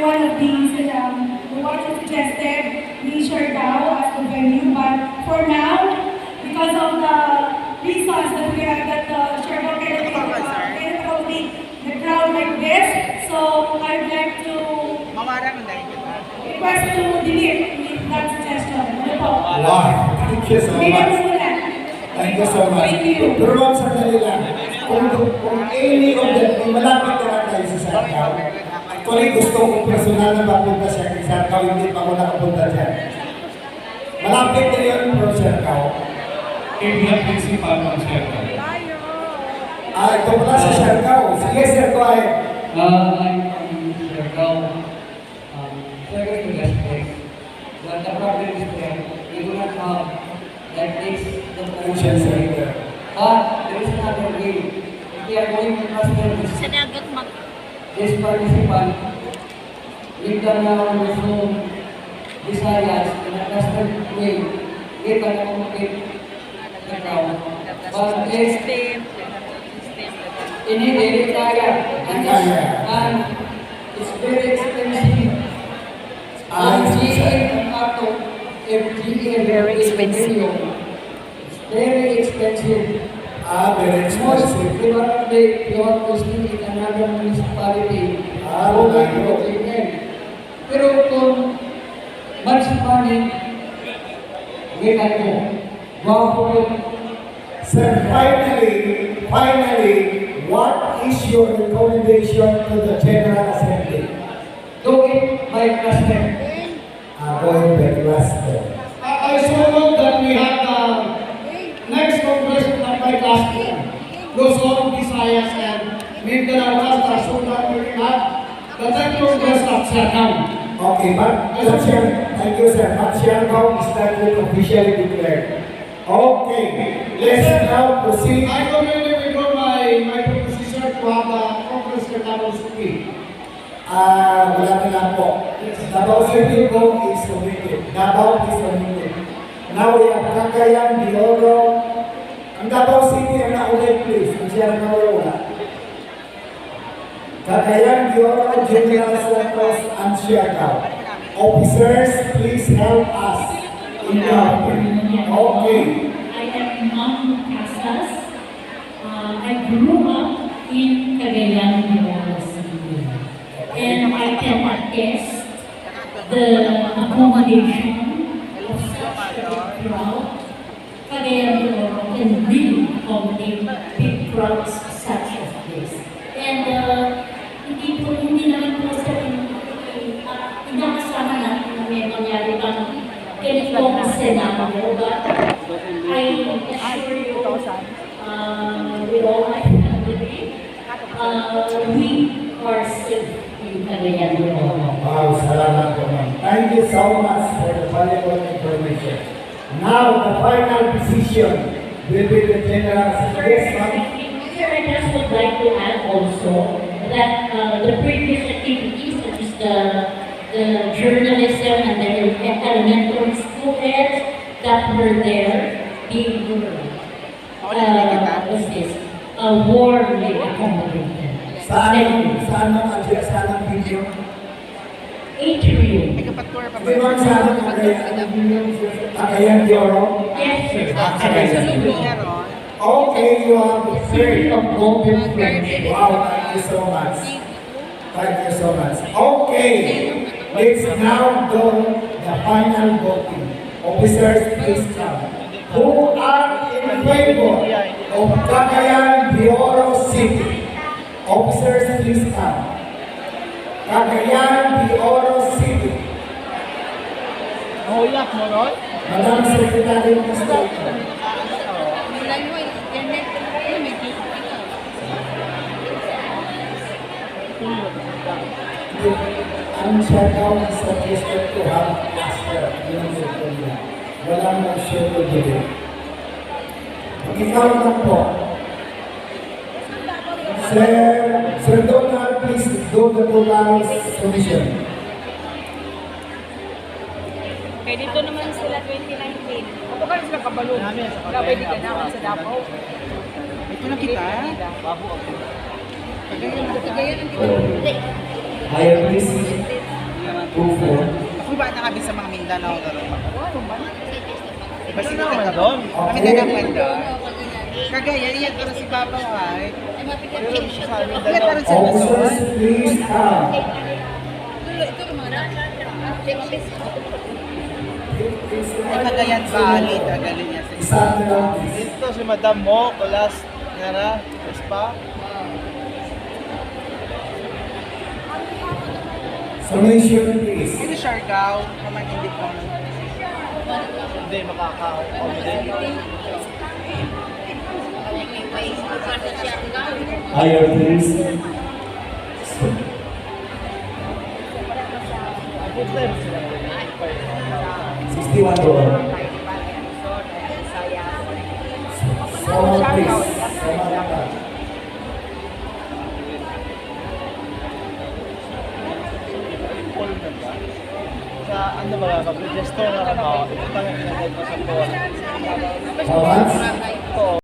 one of these, the one who suggested we share now as the venue, but for now, because of the reasons that we have that Sherman cannot hold the crowd like this, so I'd like to request to delete that suggestion. Wow, thank you so much. Thank you so much. Pero ma'am, sandali lang. Kung any of them, may malapit na tayo sa Siargao. Actually, gusto kong personal na mapunta sa Siargao, hindi pa ako nakapunta dyan. Malapit na yun from Siargao. Area principal ng Siargao. Ito pala sa Siargao. Sige, sir, go ahead. I'm from Siargao. Second to last place. But the problem is that we do not have like this. Function center. But there is another way. If we are going to transfer this participant, we can resume Visayas in a transfer way. We can accommodate the crowd. But if in a very tired and it's very expensive. Very expensive. Very expensive. Very expensive. You have to stay in another municipality. Pero kung much money, we can go. Sir, finally, what is your recommendation to the General Assembly? Do it by cluster. Going by cluster. I so know that we have the next Congress by cluster. Luzon, Visayas, and Mindanao cluster, so that we can have the next Congress of Siargao. Okay, but thank you, sir. But Siargao is not yet officially declared. Okay, let's now proceed. I already withdraw my proposition to have the Congress Capital City. Wala na lang po. Davao City po is committed. Davao is committed. Now we have Cagayan de Oro. Ang Davao City ang naulay, please. Ang Siargao wala. Cagayan de Oro, General Santos, and Siargao. Officers, please help us in the okay. I am Mom Casas. I grew up in Cagayan de Oro City. And I can attest the accommodation of such a big crowd. Cagayan de Oro can really accommodate big crowds such as this. And hindi naman po sa inakasama natin na may mangyari pang ganitong senaryo. But I assure you, with all my family, we are safe in Cagayan de Oro. Wow, salamat po, ma'am. Thank you so much for the valuable information. Now, the final decision will be the General Assembly. Yes, ma'am. Sir, I just would like to add also that the previous activities, such as the journalism and the elementary school heads that were there, being warmly accommodated. Saan ang address, saan ang video? Atrium. Di ba saan ang Cagayan de Oro? Yes, sir. Okay, you have the City of Golden Friendship. Wow, thank you so much. Thank you so much. Okay, let's now do the final voting. Officers, please come. Who are in favor of Cagayan de Oro City? Officers, please come. Cagayan de Oro City. Madam Secretary of State. Ang Siargao is suggested to have cluster. Walang motion to delay. Ikaw lang po. Sir Donald, please do the total submission. Kaya dito naman sila 2019. Ako ka rin sila kabalo. Gabay di ka naman sa Davao. Ito na kita. Kagayan ang kita. Higher please. kami sa mga Mindanao garo. Iba sila naman doon. Kami na naman doon. Kagaya, iyan pero si Papa ay. Iyan pero siya na doon. Officers, please come. Ay, Cagayan Valley, tagalin niya sa isa. Isa na lang, please. Ito si Madam Mo, Colas, Nara, Spa. Summation, please. Ito Siargao, naman hindi ko. Hindi makaka-accommodate. Higher, please. Good time sila. 61 doon. Forward, please. Forward. Sa ano ba, kapag gesto na ano, ito tayo pinagay ko sa po. Forward. Ito,